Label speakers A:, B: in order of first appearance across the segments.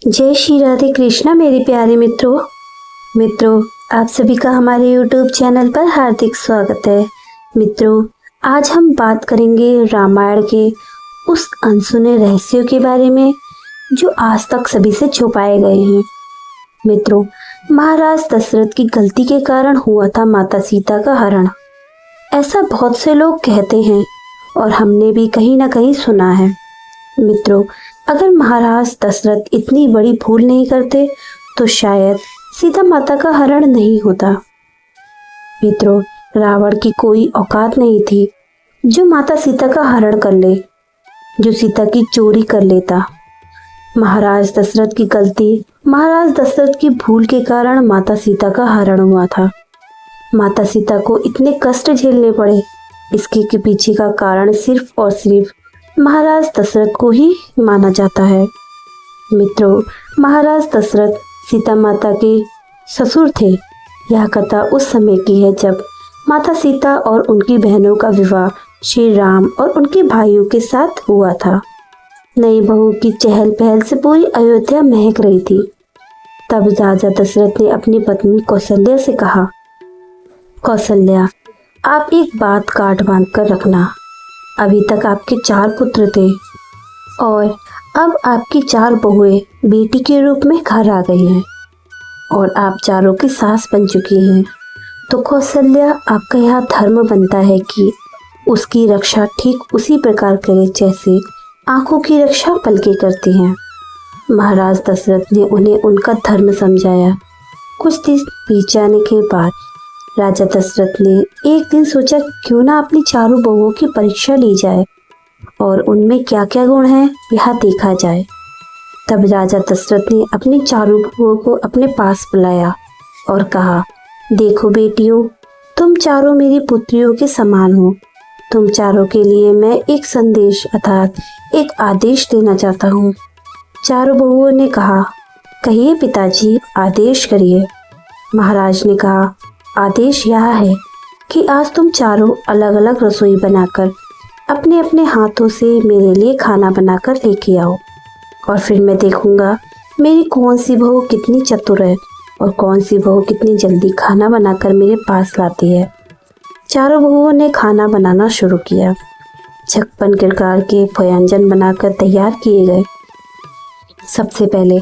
A: जय श्री राधे कृष्णा मेरे प्यारे मित्रों आप सभी का हमारे YouTube चैनल पर हार्दिक स्वागत है। मित्रों, आज हम बात करेंगे रामायण के उस अनसुने रहस्यों के बारे में जो आज तक सभी से छुपाए गए हैं। मित्रों, महाराज दशरथ की गलती के कारण हुआ था माता सीता का हरण। ऐसा बहुत से लोग कहते हैं और हमने भी कहीं ना कहीं सुना है। मित्रों, अगर महाराज दशरथ इतनी बड़ी भूल नहीं करते तो शायद सीता माता का हरण नहीं होता। मित्रों, रावण की कोई औकात नहीं थी जो माता सीता का हरण कर ले, जो सीता की चोरी कर लेता। महाराज दशरथ की गलती, महाराज दशरथ की भूल के कारण माता सीता का हरण हुआ था। माता सीता को इतने कष्ट झेलने पड़े, इसके के पीछे का कारण सिर्फ और सिर्फ महाराज दशरथ को ही माना जाता है। मित्रों, महाराज दशरथ सीता माता के ससुर थे। यह कथा उस समय की है जब माता सीता और उनकी बहनों का विवाह श्री राम और उनके भाइयों के साथ हुआ था। नई बहू की चहल पहल से पूरी अयोध्या महक रही थी। तब राजा दशरथ ने अपनी पत्नी कौशल्या से कहा, कौशल्या, आप एक बात काट बांध कर रखना। अभी तक आपके 4 पुत्र थे और अब आपकी 4 बहुएं बेटी के रूप में घर आ गई हैं और आप चारों की सास बन चुकी हैं। तो कौशल्या, आपका यह धर्म बनता है कि उसकी रक्षा ठीक उसी प्रकार करे जैसे आंखों की रक्षा पलकें करती हैं। महाराज दशरथ ने उन्हें उनका धर्म समझाया। कुछ दिन बीत जाने के बाद राजा दशरथ ने एक दिन सोचा क्यों ना अपनी चारों बहुओं की परीक्षा ली जाए और उनमें क्या क्या गुण हैं यह देखा जाए। तब राजा दशरथ ने अपनी चारों बहुओं को अपने पास बुलाया और कहा, देखो बेटियों, तुम चारों मेरी पुत्रियों के समान हो। तुम चारों के लिए मैं एक संदेश अर्थात एक आदेश देना चाहता हूँ। चारों बहुओं ने कहा, कहिए पिताजी, आदेश करिए। महाराज ने कहा, आदेश यह है कि आज तुम चारों अलग अलग रसोई बनाकर अपने अपने हाथों से मेरे लिए खाना बनाकर लेके आओ और फिर मैं देखूंगा मेरी कौन सी बहू कितनी चतुर है और कौन सी बहू कितनी जल्दी खाना बनाकर मेरे पास लाती है। चारों बहुओं ने खाना बनाना शुरू किया। 56 प्रकार के व्यंजन बनाकर तैयार किए गए। सबसे पहले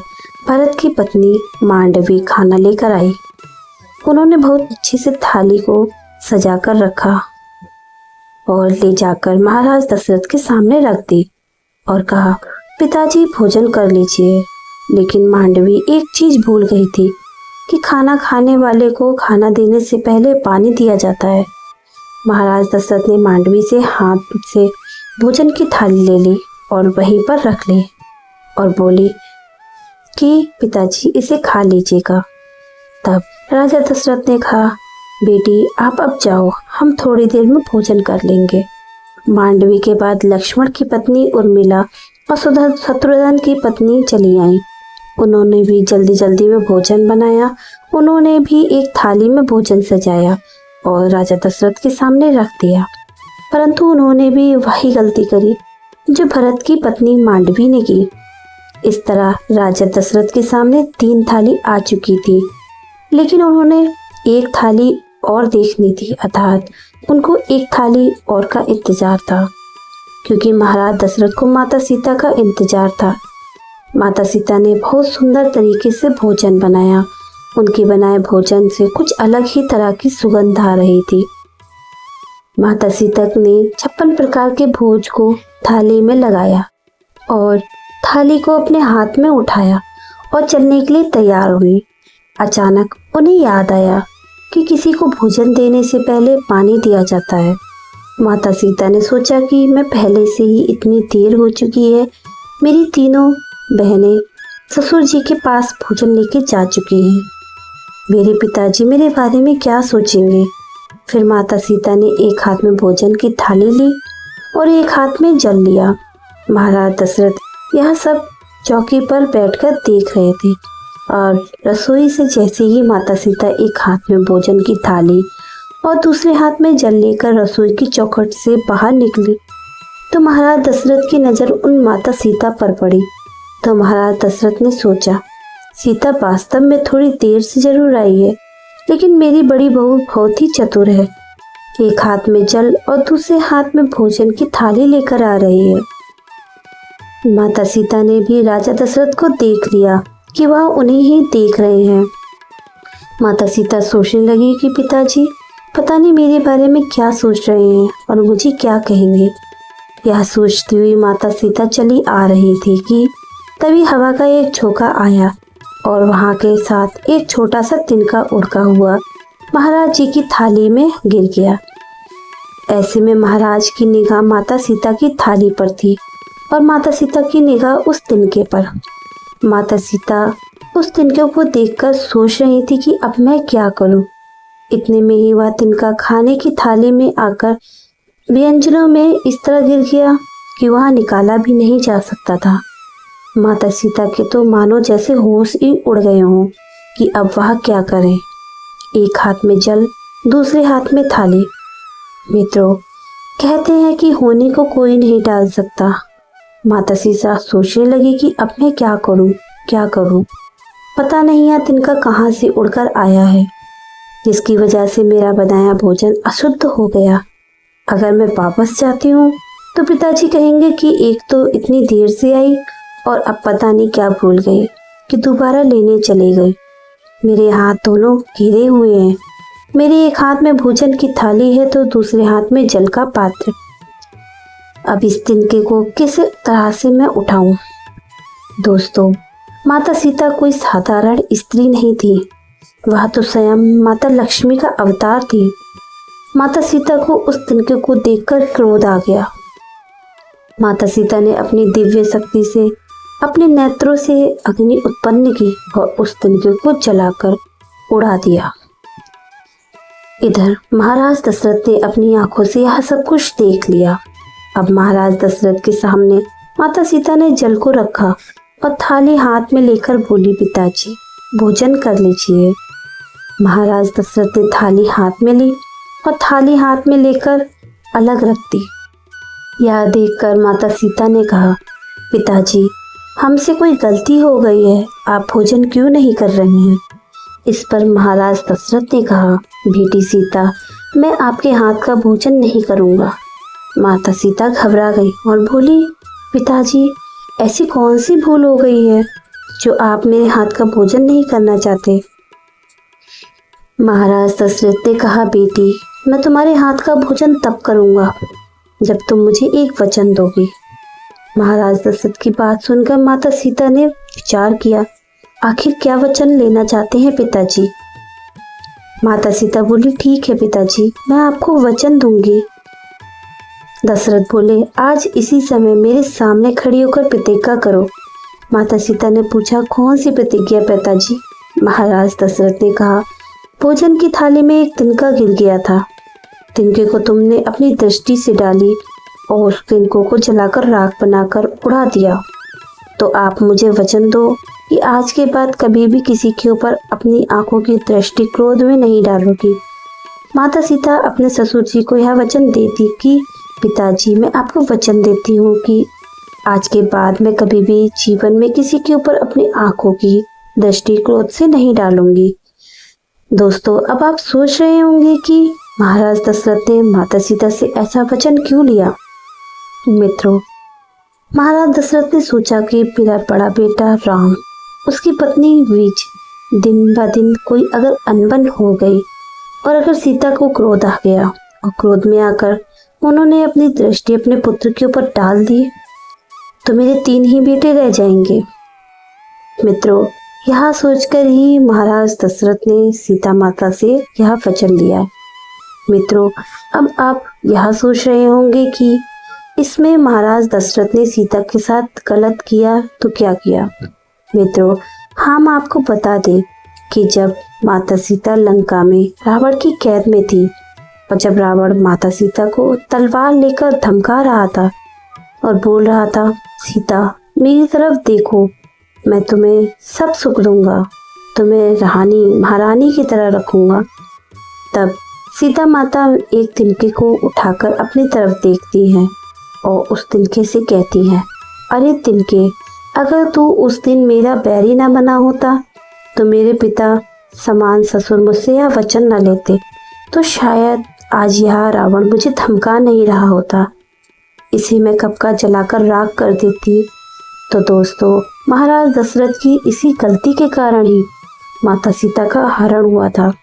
A: भरत की पत्नी मांडवी खाना लेकर आई। उन्होंने बहुत अच्छे से थाली को सजा कर रखा और ले जाकर महाराज दशरथ के सामने रख दी और कहा, पिताजी भोजन कर लीजिए। लेकिन मांडवी एक चीज भूल गई थी कि खाना खाने वाले को खाना देने से पहले पानी दिया जाता है। महाराज दशरथ ने मांडवी से हाथ से भोजन की थाली ले ली और वहीं पर रख ली और बोली कि पिताजी इसे खा लीजिएगा। तब राजा दशरथ ने कहा, बेटी आप अब जाओ, हम थोड़ी देर में भोजन कर लेंगे। मांडवी के बाद लक्ष्मण की पत्नी उर्मिला और शत्रुघ्न की पत्नी चली आई। उन्होंने भी जल्दी जल्दी में भोजन बनाया। उन्होंने भी एक थाली में भोजन सजाया और राजा दशरथ के सामने रख दिया। परंतु उन्होंने भी वही गलती करी जो भरत की पत्नी मांडवी ने की। इस तरह राजा दशरथ के सामने 3 थाली आ चुकी थी, लेकिन उन्होंने एक थाली और देखनी थी, अर्थात उनको एक थाली और का इंतजार था, क्योंकि महाराज दशरथ को माता सीता का इंतजार था। माता सीता ने बहुत सुंदर तरीके से भोजन बनाया। उनके बनाए भोजन से कुछ अलग ही तरह की सुगंध आ रही थी। माता सीता ने 56 प्रकार के भोज को थाली में लगाया और थाली को अपने हाथ में उठाया और चलने के लिए तैयार हुई। अचानक उन्हें याद आया कि किसी को भोजन देने से पहले पानी दिया जाता है। माता सीता ने सोचा कि मैं पहले से ही इतनी देर हो चुकी है, मेरी तीनों बहनें ससुर जी के पास भोजन लेके जा चुकी हैं। मेरे पिताजी मेरे बारे में क्या सोचेंगे। फिर माता सीता ने एक हाथ में भोजन की थाली ली और एक हाथ में जल लिया। महाराज दशरथ यह सब चौकी पर बैठकर देख रहे थे और रसोई से जैसे ही माता सीता एक हाथ में भोजन की थाली और दूसरे हाथ में जल लेकर रसोई की चौखट से बाहर निकली तो महाराज दशरथ की नज़र उन माता सीता पर पड़ी तो महाराज दशरथ ने सोचा, सीता वास्तव में थोड़ी देर से जरूर आई है, लेकिन मेरी बड़ी बहू बहुत ही चतुर है। एक हाथ में जल और दूसरे हाथ में भोजन की थाली लेकर आ रही है। माता सीता ने भी राजा दशरथ को देख लिया कि वह उन्हें ही देख रहे हैं। माता सीता सोचने लगी कि पिताजी पता नहीं मेरे बारे में क्या सोच रहे हैं और मुझे क्या कहेंगे। यह सोचती हुई माता सीता चली आ रही थी कि तभी हवा का एक झोंका आया और वहां के साथ एक छोटा सा तिनका उड़ता हुआ महाराज जी की थाली में गिर गया। ऐसे में महाराज की निगाह माता सीता की थाली पर थी और माता सीता की निगाह उस तिनके पर। माता सीता उस तिनके को देखकर सोच रही थी कि अब मैं क्या करूं। इतने में ही वह तिनका खाने की थाली में आकर व्यंजनों में इस तरह गिर गया कि वह निकाला भी नहीं जा सकता था। माता सीता के तो मानो जैसे होश ही उड़ गए हों कि अब वह क्या करें। एक हाथ में जल, दूसरे हाथ में थाली। मित्रों, कहते हैं कि होने को कोई नहीं टाल सकता। माता सीता सोचने लगी कि अब मैं क्या करूं। पता नहीं यह तिनका कहाँ से उड़कर आया है, जिसकी वजह से मेरा बनाया भोजन अशुद्ध हो गया। अगर मैं वापस जाती हूँ तो पिताजी कहेंगे कि एक तो इतनी देर से आई और अब पता नहीं क्या भूल गई कि दोबारा लेने चले गए। मेरे हाथ दोनों घिरे हुए हैं। मेरे एक हाथ में भोजन की थाली है तो दूसरे हाथ में जल का पात्र। अब इस तिनके को किस तरह से मैं उठाऊं? दोस्तों, माता सीता कोई साधारण स्त्री नहीं थी। वह तो स्वयं माता लक्ष्मी का अवतार थी। माता सीता को उस तिनके को देखकर क्रोध आ गया। माता सीता ने अपनी दिव्य शक्ति से अपने नेत्रों से अग्नि उत्पन्न की और उस तिनके को जलाकर उड़ा दिया। इधर महाराज दशरथ ने अपनी आंखों से यह सब कुछ देख लिया। अब महाराज दशरथ के सामने माता सीता ने जल को रखा और थाली हाथ में लेकर बोली, पिताजी भोजन कर लीजिए। महाराज दशरथ ने थाली हाथ में ली और थाली हाथ में लेकर अलग रख दी। यह देखकर माता सीता ने कहा, पिताजी हमसे कोई गलती हो गई है, आप भोजन क्यों नहीं कर रहे हैं? इस पर महाराज दशरथ ने कहा, बेटी सीता मैं आपके हाथ का भोजन नहीं करूँगा। माता सीता घबरा गई और बोली, पिताजी ऐसी कौन सी भूल हो गई है जो आप मेरे हाथ का भोजन नहीं करना चाहते? महाराज दशरथ ने कहा, बेटी मैं तुम्हारे हाथ का भोजन तब करूँगा जब तुम मुझे एक वचन दोगी। महाराज दशरथ की बात सुनकर माता सीता ने विचार किया, आखिर क्या वचन लेना चाहते हैं पिताजी? माता सीता बोली, ठीक है पिताजी मैं आपको वचन दूंगी। दशरथ बोले, आज इसी समय मेरे सामने खड़ी होकर प्रतिज्ञा करो। माता सीता ने पूछा, कौन सी प्रतिज्ञा पिताजी? महाराज दशरथ ने कहा, भोजन की थाली में एक तिनका गिर गया था। तिनके को तुमने अपनी दृष्टि से डाली और उस तिनकों को जलाकर राख बनाकर उड़ा दिया। तो आप मुझे वचन दो कि आज के बाद कभी भी किसी के ऊपर अपनी आंखों की दृष्टि क्रोध में नहीं डालोगी। माता सीता अपने ससुर जी को यह वचन देती कि पिताजी मैं आपको वचन देती हूँ कि आज के बाद मैं कभी भी जीवन में किसी के ऊपर अपनी आंखों की दृष्टि क्रोध से नहीं डालूंगी। दोस्तों, अब आप सोच रहे होंगे कि महाराज दशरथ ने माता सीता से ऐसा वचन क्यों लिया। मित्रों, महाराज दशरथ ने सोचा कि मेरा बड़ा बेटा राम, उसकी पत्नी विज दिन ब दिन कोई अगर अनबन हो गई और अगर सीता को क्रोध आ गया और क्रोध में आकर उन्होंने अपनी दृष्टि अपने पुत्र के ऊपर डाल दी तो मेरे 3 ही बेटे रह जाएंगे। मित्रों, यह सोचकर ही महाराज दशरथ ने सीता माता से यह वचन लिया। मित्रों, अब आप यह सोच रहे होंगे कि इसमें महाराज दशरथ ने सीता के साथ गलत किया तो क्या किया। मित्रों, हम आपको बता दें कि जब माता सीता लंका में रावण की कैद में थी और जब रावण माता सीता को तलवार लेकर धमका रहा था और बोल रहा था, सीता मेरी तरफ देखो, मैं तुम्हें सब सुख दूंगा, तुम्हें रानी महारानी की तरह रखूंगा, तब सीता माता एक तिनके को उठाकर अपनी तरफ देखती है और उस तिनके से कहती है, अरे तिनके, अगर तू उस दिन मेरा बैरी ना बना होता तो मेरे पिता समान ससुर मुझसे यह वचन न लेते, तो शायद आज यह रावण मुझे धमका नहीं रहा होता। इसे मैं कब का जलाकर राख कर देती। तो दोस्तों, महाराज दशरथ की इसी गलती के कारण ही माता सीता का हरण हुआ था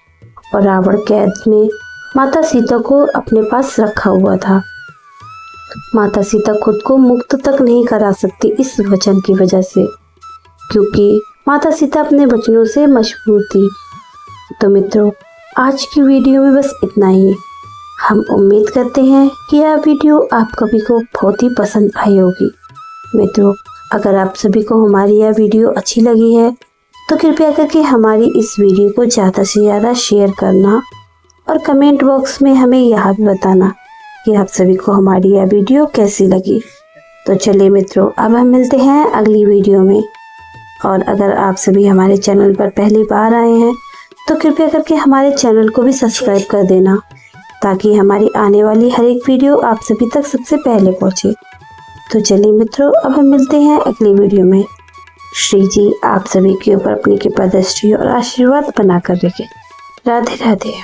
A: और रावण कैद में माता सीता को अपने पास रखा हुआ था। माता सीता खुद को मुक्त तक नहीं करा सकती इस वचन की वजह से, क्योंकि माता सीता अपने वचनों से मशहूर थी। तो मित्रों, आज की वीडियो में बस इतना ही। हम उम्मीद करते हैं कि यह वीडियो आप सभी को बहुत ही पसंद आई होगी। मित्रों, अगर आप सभी को हमारी यह वीडियो अच्छी लगी है तो कृपया करके हमारी इस वीडियो को ज़्यादा से ज़्यादा शेयर करना और कमेंट बॉक्स में हमें यह भी बताना कि आप सभी को हमारी यह वीडियो कैसी लगी। तो चलिए मित्रों, अब हम मिलते हैं अगली वीडियो में। और अगर आप सभी हमारे चैनल पर पहली बार आए हैं तो कृपया करके हमारे चैनल को भी सब्सक्राइब कर देना, ताकि हमारी आने वाली हर एक वीडियो आप सभी तक सबसे पहले पहुँचे। तो चलिए मित्रों, अब हम मिलते हैं अगली वीडियो में। श्री जी आप सभी के ऊपर अपनी कृपा दृष्टि और आशीर्वाद बनाकर रखें। राधे राधे।